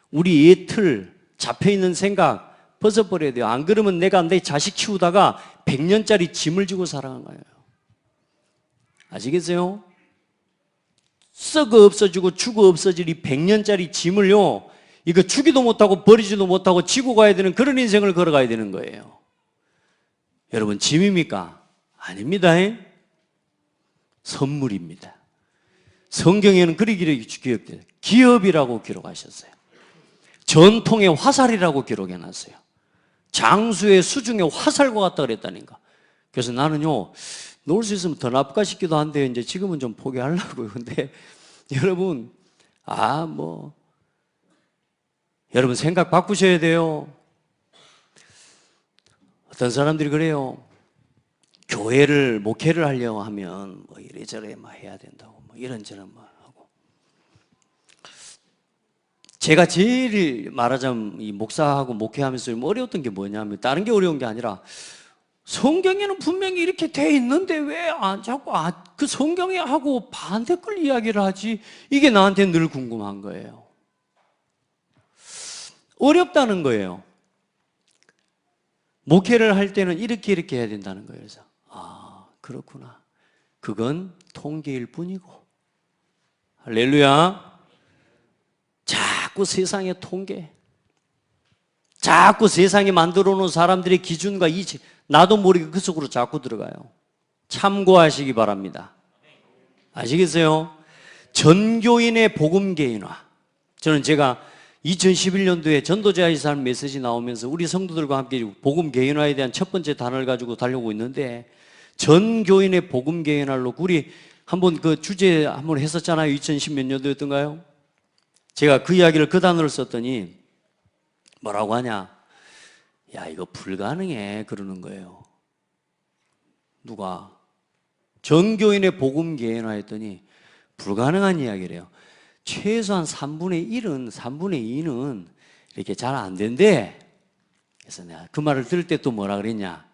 우리 의 틀, 잡혀있는 생각 벗어버려야 돼요. 안 그러면 내가 내 자식 키우다가 100년짜리 짐을 지고 살아간 거예요. 아시겠어요? 썩어 없어지고 죽어 없어질 이 100년짜리 짐을요, 이거 주기도 못하고 버리지도 못하고 지고 가야 되는 그런 인생을 걸어가야 되는 거예요. 여러분 짐입니까? 아닙니다. 선물입니다. 성경에는 그렇게 기록돼요. 기업이라고 기록하셨어요. 전통의 화살이라고 기록해놨어요. 장수의 수중의 화살과 같다 그랬다니까. 그래서 나는요, 놓을 수 있으면 더 납가 싶기도 한데 이제 지금은 좀 포기하려고요. 근데 여러분, 여러분 생각 바꾸셔야 돼요. 어떤 사람들이 그래요. 교회를 목회를 하려고 하면 뭐 이래저래 막 해야 된다고 뭐 이런저런 막 하고. 제가 제일 말하자면 이 목사하고 목회하면서 좀 어려웠던 게 뭐냐면 다른 게 어려운 게 아니라 성경에는 분명히 이렇게 돼 있는데 왜 자꾸 그 성경에 하고 반대 걸 이야기를 하지? 이게 나한테 늘 궁금한 거예요. 어렵다는 거예요. 목회를 할 때는 이렇게 해야 된다는 거예요. 그래서 그렇구나. 그건 통계일 뿐이고. 할렐루야. 자꾸 세상의 통계, 자꾸 세상에 만들어 놓은 사람들의 기준과 나도 모르게 그 속으로 자꾸 들어가요. 참고하시기 바랍니다. 아시겠어요? 전교인의 복음 개인화. 저는 제가 2011년도에 전도자의 삶 메시지 나오면서 우리 성도들과 함께 복음 개인화에 대한 첫 번째 단어를 가지고 달려오고 있는데, 전교인의 복음 개인화로 우리 한번 그 주제 한번 했었잖아요. 2010몇 년도였던가요? 제가 그 이야기를 그 단어를 썼더니 뭐라고 하냐? 야, 이거 불가능해. 그러는 거예요. 누가? 전교인의 복음 개인화 했더니 불가능한 이야기래요. 최소한 3분의 2는 이렇게 잘 안 된대. 그래서 내가 그 말을 들을 때 또 뭐라 그랬냐?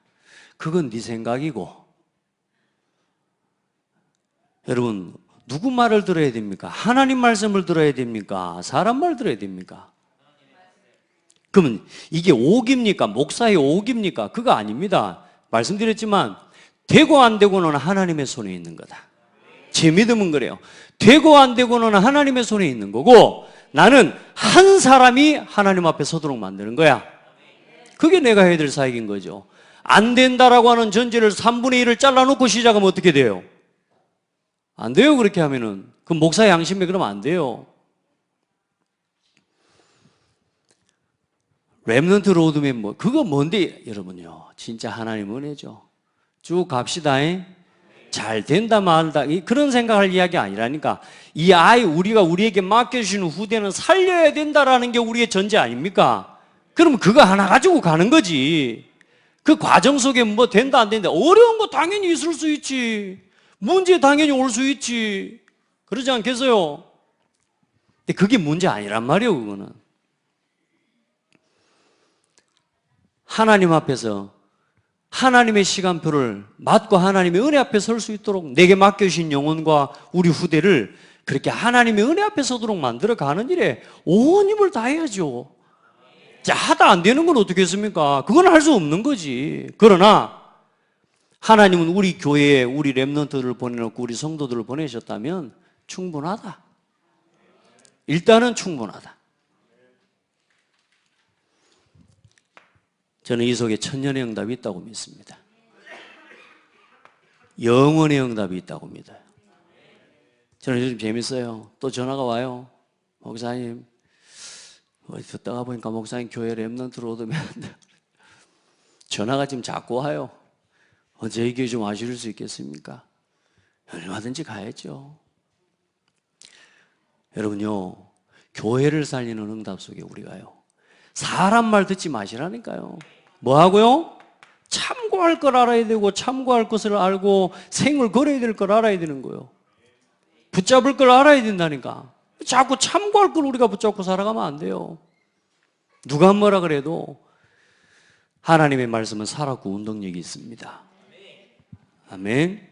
그건 네 생각이고. 여러분, 누구 말을 들어야 됩니까? 하나님 말씀을 들어야 됩니까? 사람 말 들어야 됩니까? 그러면 이게 옥입니까? 목사의 옥입니까? 그거 아닙니다. 말씀드렸지만 되고 안 되고는 하나님의 손에 있는 거다. 제 믿음은 그래요. 되고 안 되고는 하나님의 손에 있는 거고, 나는 한 사람이 하나님 앞에 서도록 만드는 거야. 그게 내가 해야 될 사역인 거죠. 안 된다라고 하는 전제를 3분의 1을 잘라놓고 시작하면 어떻게 돼요? 안 돼요. 그렇게 하면은. 그 목사 양심에 그러면 안 돼요. 렘넌트 로드맵 그거 뭔데? 여러분요, 진짜 하나님 은혜죠. 쭉 갑시다. 잘 된다 말다 그런 생각할 이야기 아니라니까. 이 아이 우리에게 맡겨주시는 후대는 살려야 된다라는 게 우리의 전제 아닙니까? 그러면 그거 하나 가지고 가는 거지. 그 과정 속에 뭐 된다 안 된다, 어려운 거 당연히 있을 수 있지. 문제 당연히 올 수 있지. 그러지 않겠어요? 근데 그게 문제 아니란 말이에요. 그거는 하나님 앞에서 하나님의 시간표를 맞고 하나님의 은혜 앞에 설 수 있도록 내게 맡겨주신 영혼과 우리 후대를 그렇게 하나님의 은혜 앞에 서도록 만들어 가는 일에 온 힘을 다해야죠. 자, 하다 안 되는 건 어떻게 했습니까? 그건 할 수 없는 거지. 그러나 하나님은 우리 교회에 우리 렘넌트들을 보내놓고 우리 성도들을 보내셨다면 충분하다. 일단은 충분하다. 저는 이 속에 천년의 응답이 있다고 믿습니다. 영원의 응답이 있다고 믿어요. 저는 요즘 재밌어요. 또 전화가 와요. 목사님, 어디 듣다가 보니까 목사님 교회 렘넌트로 오면 전화가 지금 자꾸 와요. 저희 교회 좀 와주실 수 있겠습니까? 얼마든지 가야죠. 여러분요, 교회를 살리는 응답 속에 우리가요, 사람 말 듣지 마시라니까요. 뭐 하고요? 참고할 걸 알아야 되고, 참고할 것을 알고 생을 걸어야 될 걸 알아야 되는 거예요. 붙잡을 걸 알아야 된다니까. 자꾸 참고할 걸 우리가 붙잡고 살아가면 안 돼요. 누가 뭐라 그래도 하나님의 말씀은 살았고 운동력이 있습니다. 아멘.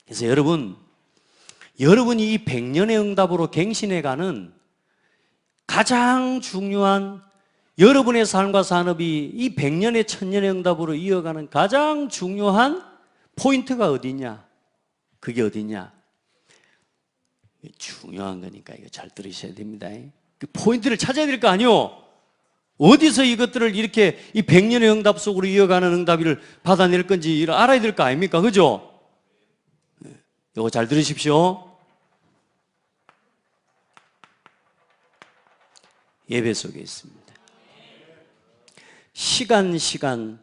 그래서 여러분이 이 100년의 응답으로 갱신해가는 가장 중요한, 여러분의 삶과 산업이 이 100년의 1000년의 응답으로 이어가는 가장 중요한 포인트가 어디냐? 그게 어디냐? 중요한 거니까 이거 잘 들으셔야 됩니다. 그 포인트를 찾아야 될 거 아니요? 어디서 이것들을 이렇게 이 100년의 응답 속으로 이어가는 응답을 받아낼 건지 알아야 될 거 아닙니까? 그죠? 이거 잘 들으십시오. 예배 속에 있습니다. 시간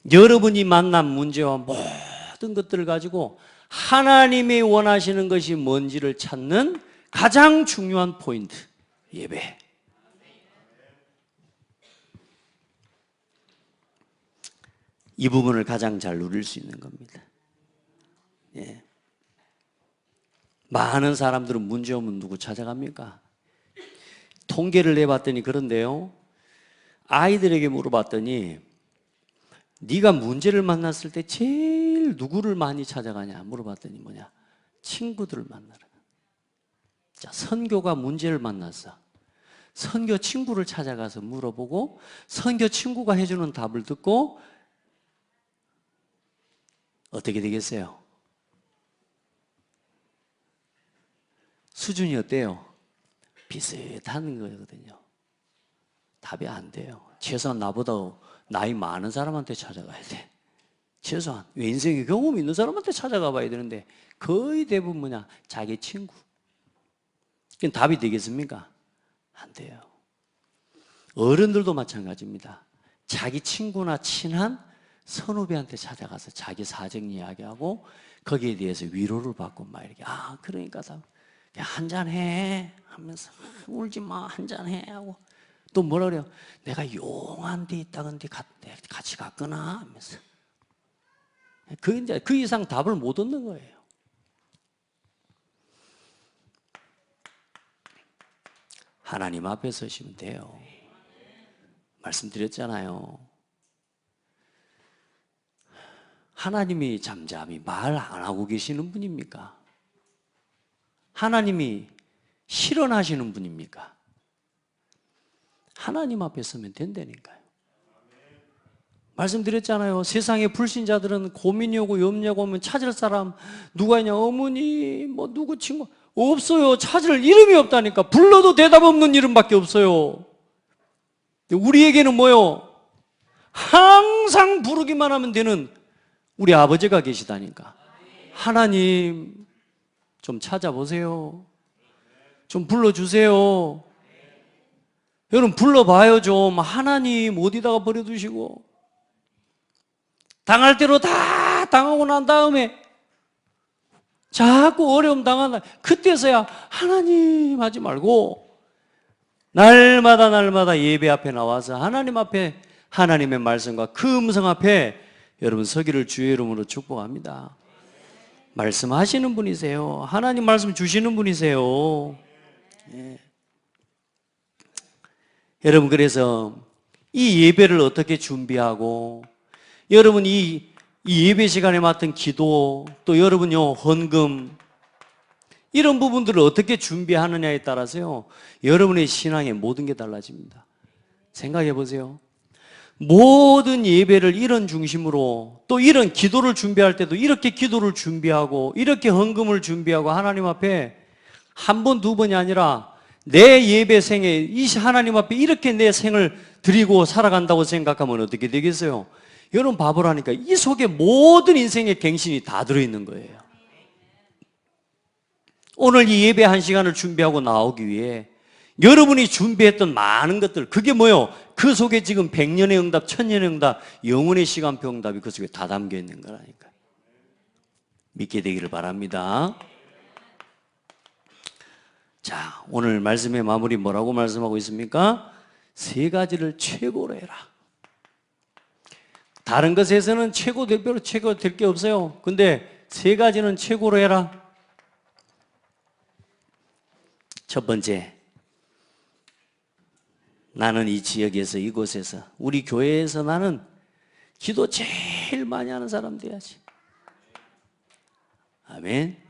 여러분이 만난 문제와 모든 것들을 가지고 하나님이 원하시는 것이 뭔지를 찾는 가장 중요한 포인트, 예배. 이 부분을 가장 잘 누릴 수 있는 겁니다. 예. 많은 사람들은 문제 오면 누구 찾아갑니까? 통계를 내봤더니 그런데요, 아이들에게 물어봤더니 네가 문제를 만났을 때 제일 누구를 많이 찾아가냐 물어봤더니 뭐냐? 친구들을 만나라. 자, 선교가 문제를 만났어. 선교 친구를 찾아가서 물어보고 선교 친구가 해주는 답을 듣고 어떻게 되겠어요? 수준이 어때요? 비슷한 거거든요. 답이 안 돼요. 최소한 나보다 나이 많은 사람한테 찾아가야 돼. 최소한 인생의 경험 있는 사람한테 찾아가 봐야 되는데 거의 대부분 뭐냐? 자기 친구. 그럼 답이 되겠습니까? 안 돼요. 어른들도 마찬가지입니다. 자기 친구나 친한 선후배한테 찾아가서 자기 사정 이야기하고 거기에 대해서 위로를 받고 막 이렇게 그러니까 한잔해 하면서 울지 마 한잔해 하고 또 뭐라 그래요? 내가 용한 데 있다던데 같이 갔거나 하면서 그 이상 답을 못 얻는 거예요. 하나님 앞에 서시면 돼요. 말씀드렸잖아요. 하나님이 잠잠히 말 안 하고 계시는 분입니까? 하나님이 실현하시는 분입니까? 하나님 앞에 서면 된다니까요. 말씀드렸잖아요. 세상의 불신자들은 고민이 오고 염려가 오면 찾을 사람 누가 있냐? 어머니, 뭐 누구 친구 없어요. 찾을 이름이 없다니까. 불러도 대답 없는 이름밖에 없어요. 우리에게는 뭐요? 항상 부르기만 하면 되는 우리 아버지가 계시다니까. 하나님 좀 찾아보세요. 좀 불러주세요. 여러분 불러봐요 좀. 하나님 어디다가 버려두시고 당할 대로 다 당하고 난 다음에 자꾸 어려움 당한다. 그때서야 하나님 하지 말고 날마다 예배 앞에 나와서 하나님 앞에 하나님의 말씀과 그 음성 앞에 여러분 서기를 주의 이름으로 축복합니다. 말씀하시는 분이세요. 하나님 말씀 주시는 분이세요. 예. 여러분 그래서 이 예배를 어떻게 준비하고 여러분 이 예배 시간에 맡은 기도 또 여러분요 헌금 이런 부분들을 어떻게 준비하느냐에 따라서요 여러분의 신앙의 모든 게 달라집니다. 생각해 보세요. 모든 예배를 이런 중심으로 또 이런 기도를 준비할 때도 이렇게 기도를 준비하고 이렇게 헌금을 준비하고 하나님 앞에 한 번, 두 번이 아니라 내 예배 생에 이 하나님 앞에 이렇게 내 생을 드리고 살아간다고 생각하면 어떻게 되겠어요? 여러분 바보라니까 이 속에 모든 인생의 갱신이 다 들어있는 거예요. 오늘 이 예배 한 시간을 준비하고 나오기 위해 여러분이 준비했던 많은 것들 그게 뭐요? 그 속에 지금 100년의 응답, 1000년의 응답, 영원의 시간표 응답이 그 속에 다 담겨 있는 거라니까. 믿게 되기를 바랍니다. 자, 오늘 말씀의 마무리 뭐라고 말씀하고 있습니까? 세 가지를 최고로 해라. 다른 것에서는 최고 대표로 최고 될 게 없어요. 근데 세 가지는 최고로 해라. 첫 번째, 나는 이 지역에서 이곳에서 우리 교회에서 나는 기도 제일 많이 하는 사람 돼야지. 아멘.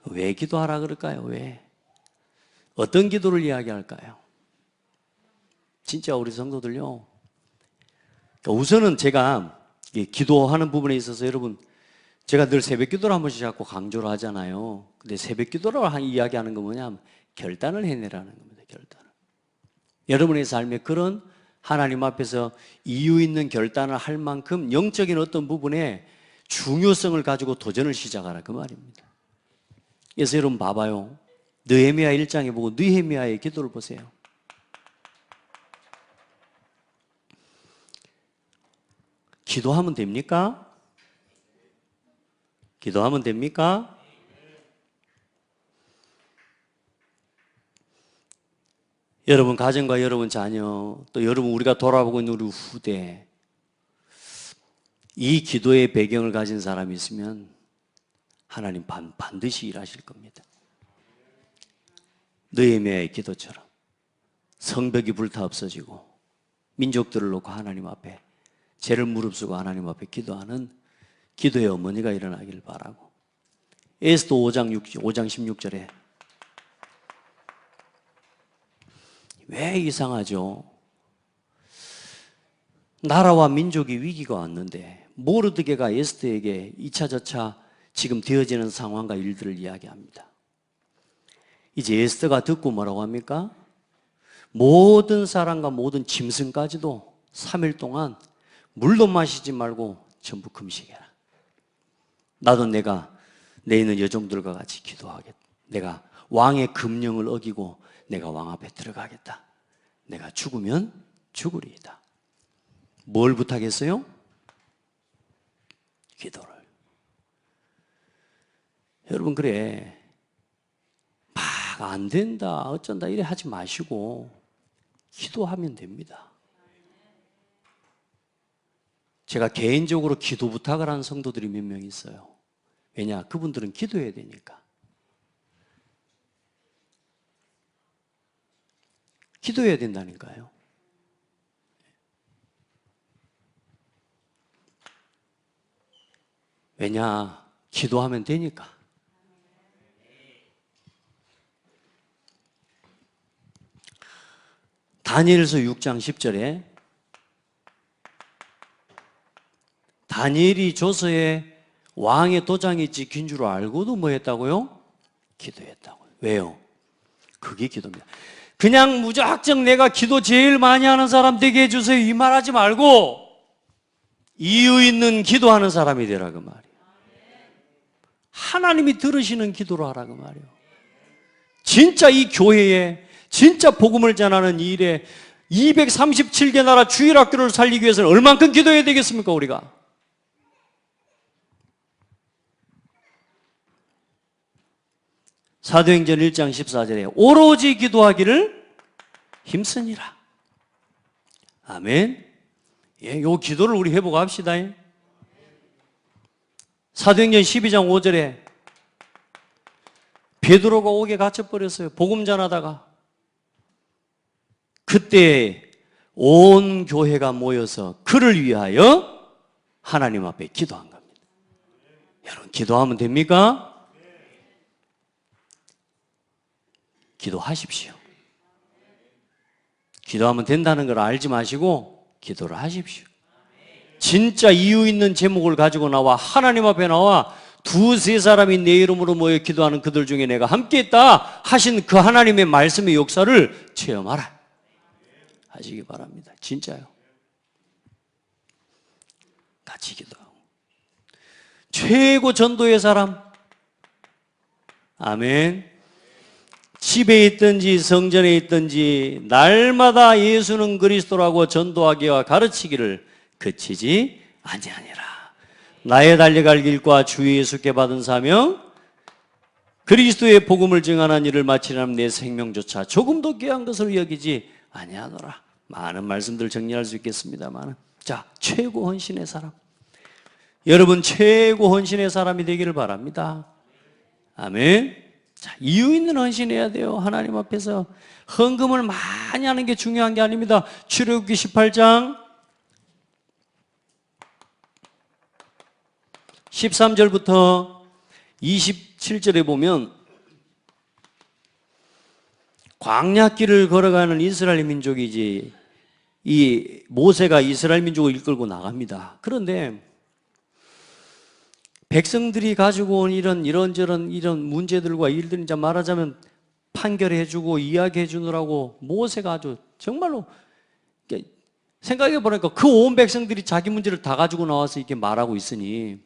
왜 기도하라 그럴까요? 왜? 어떤 기도를 이야기할까요? 진짜 우리 성도들요. 우선은 제가 기도하는 부분에 있어서 여러분 제가 늘 새벽 기도를 한 번씩 자꾸 강조를 하잖아요. 근데 새벽 기도를 이야기하는 건 뭐냐면 결단을 해내라는 겁니다. 결단을. 여러분의 삶에 그런 하나님 앞에서 이유 있는 결단을 할 만큼 영적인 어떤 부분에 중요성을 가지고 도전을 시작하라 그 말입니다. 그래서 여러분 봐봐요. 느헤미야 1장에 보고 느헤미야의 기도를 보세요. 기도하면 됩니까? 기도하면 됩니까? 여러분 가정과 여러분 자녀 또 여러분 우리가 돌아보고 있는 우리 후대 이 기도의 배경을 가진 사람이 있으면 하나님 반드시 일하실 겁니다. 느헤미야의 기도처럼 성벽이 불타 없어지고 민족들을 놓고 하나님 앞에 죄를 무릅쓰고 하나님 앞에 기도하는 기도의 어머니가 일어나기를 바라고. 에스더 5장 16절에 왜 이상하죠? 나라와 민족이 위기가 왔는데 모르드게가 에스더에게 2차 저차 지금 되어지는 상황과 일들을 이야기합니다. 이제 에스더가 듣고 뭐라고 합니까? 모든 사람과 모든 짐승까지도 3일 동안 물도 마시지 말고 전부 금식해라. 나도 내가 내 있는 여종들과 같이 기도하겠다. 내가 왕의 금령을 어기고 내가 왕 앞에 들어가겠다. 내가 죽으면 죽으리이다. 뭘 부탁했어요? 기도를. 여러분, 그래 막 안 된다 어쩐다 이래 하지 마시고 기도하면 됩니다. 제가 개인적으로 기도 부탁을 하는 성도들이 몇 명 있어요. 왜냐? 그분들은 기도해야 되니까. 기도해야 된다니까요. 왜냐? 기도하면 되니까. 다니엘서 6장 10절에 다니엘이 조서에 왕의 도장이 찍힌 줄 알고도 뭐 했다고요? 기도했다고요. 왜요? 그게 기도입니다. 그냥 무작정 내가 기도 제일 많이 하는 사람 되게 해주세요 이 말하지 말고 이유 있는 기도하는 사람이 되라 그 말이에요. 하나님이 들으시는 기도를 하라 그 말이에요. 진짜 이 교회에 진짜 복음을 전하는 이 일에 237개 나라 주일학교를 살리기 위해서는 얼만큼 기도해야 되겠습니까 우리가? 사도행전 1장 14절에 오로지 기도하기를 힘쓰니라. 아멘. 예, 요 기도를 우리 회복합시다. 사도행전 12장 5절에 베드로가 옥에 갇혀버렸어요. 복음 전하다가. 그때 온 교회가 모여서 그를 위하여 하나님 앞에 기도한 겁니다. 여러분 기도하면 됩니까? 기도하십시오. 기도하면 된다는 걸 알지 마시고 기도를 하십시오. 진짜 이유 있는 제목을 가지고 나와 하나님 앞에 나와 두세 사람이 내 이름으로 모여 기도하는 그들 중에 내가 함께 있다 하신 그 하나님의 말씀의 역사를 체험하라 하시기 바랍니다. 진짜요. 같이 기도하고. 최고 전도의 사람. 아멘. 집에 있든지 성전에 있든지 날마다 예수는 그리스도라고 전도하기와 가르치기를 그치지 아니하니라. 나의 달려갈 길과 주 예수께 받은 사명 그리스도의 복음을 증언한 일을 마치려면 내 생명조차 조금도 귀한 것을 여기지 아니하노라. 많은 말씀들을 정리할 수 있겠습니다만, 자, 최고 헌신의 사람. 여러분 최고 헌신의 사람이 되기를 바랍니다. 아멘. 자, 이유 있는 헌신해야 돼요. 하나님 앞에서 헌금을 많이 하는 게 중요한 게 아닙니다. 출애굽기 18장 13절부터 27절에 보면 광야길을 걸어가는 이스라엘 민족이지 이 모세가 이스라엘 민족을 이끌고 나갑니다. 그런데 백성들이 가지고 온 이런저런 문제들과 일들을 이제 말하자면 판결해 주고 이야기해 주느라고 모세가 아주 정말로 생각해 보니까 그 온 백성들이 자기 문제를 다 가지고 나와서 이렇게 말하고 있으니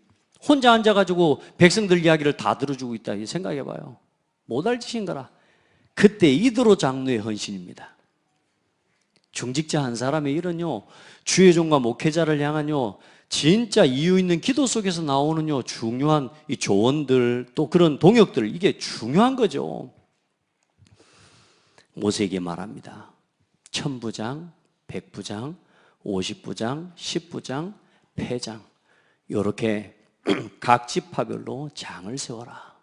혼자 앉아가지고 백성들 이야기를 다 들어주고 있다. 생각해 봐요. 못할 짓인가라. 그때 이드로 장로의 헌신입니다. 중직자 한 사람의 일은요, 주의 종과 목회자를 향한요, 진짜 이유 있는 기도 속에서 나오는요, 중요한 이 조언들, 또 그런 동역들, 이게 중요한 거죠. 모세에게 말합니다. 1000부장, 100부장, 50부장, 10부장, 패장, 이렇게 각 지파별로 장을 세워라.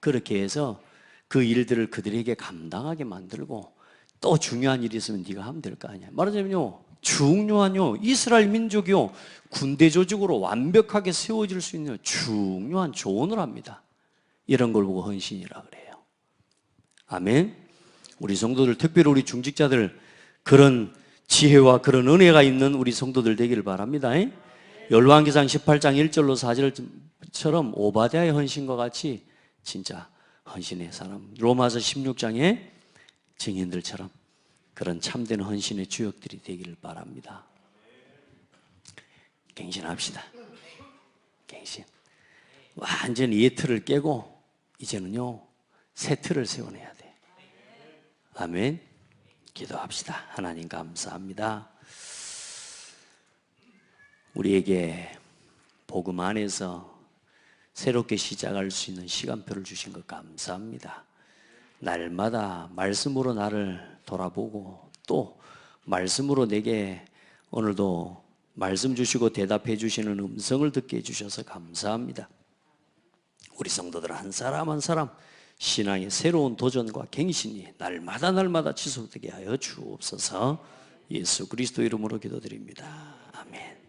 그렇게 해서 그 일들을 그들에게 감당하게 만들고 또 중요한 일이 있으면 네가 하면 될 거 아니야. 말하자면요, 중요한요, 이스라엘 민족이요, 군대 조직으로 완벽하게 세워질 수 있는 중요한 조언을 합니다. 이런 걸 보고 헌신이라 그래요. 아멘. 우리 성도들, 특별히 우리 중직자들, 그런 지혜와 그런 은혜가 있는 우리 성도들 되기를 바랍니다. 열왕기상 18장 1절로 4절처럼 오바댜의 헌신과 같이 진짜 헌신의 사람, 로마서 16장의 증인들처럼 그런 참된 헌신의 주역들이 되기를 바랍니다. 갱신합시다. 갱신. 완전히 이 틀을 깨고 이제는요, 새 틀을 세워내야 돼. 아멘. 기도합시다. 하나님 감사합니다. 우리에게 복음 안에서 새롭게 시작할 수 있는 시간표를 주신 것 감사합니다. 날마다 말씀으로 나를 돌아보고 또 말씀으로 내게 오늘도 말씀 주시고 대답해 주시는 음성을 듣게 해주셔서 감사합니다. 우리 성도들 한 사람 한 사람 신앙의 새로운 도전과 갱신이 날마다 지속되게 하여 주옵소서. 예수 그리스도 이름으로 기도드립니다. 아멘.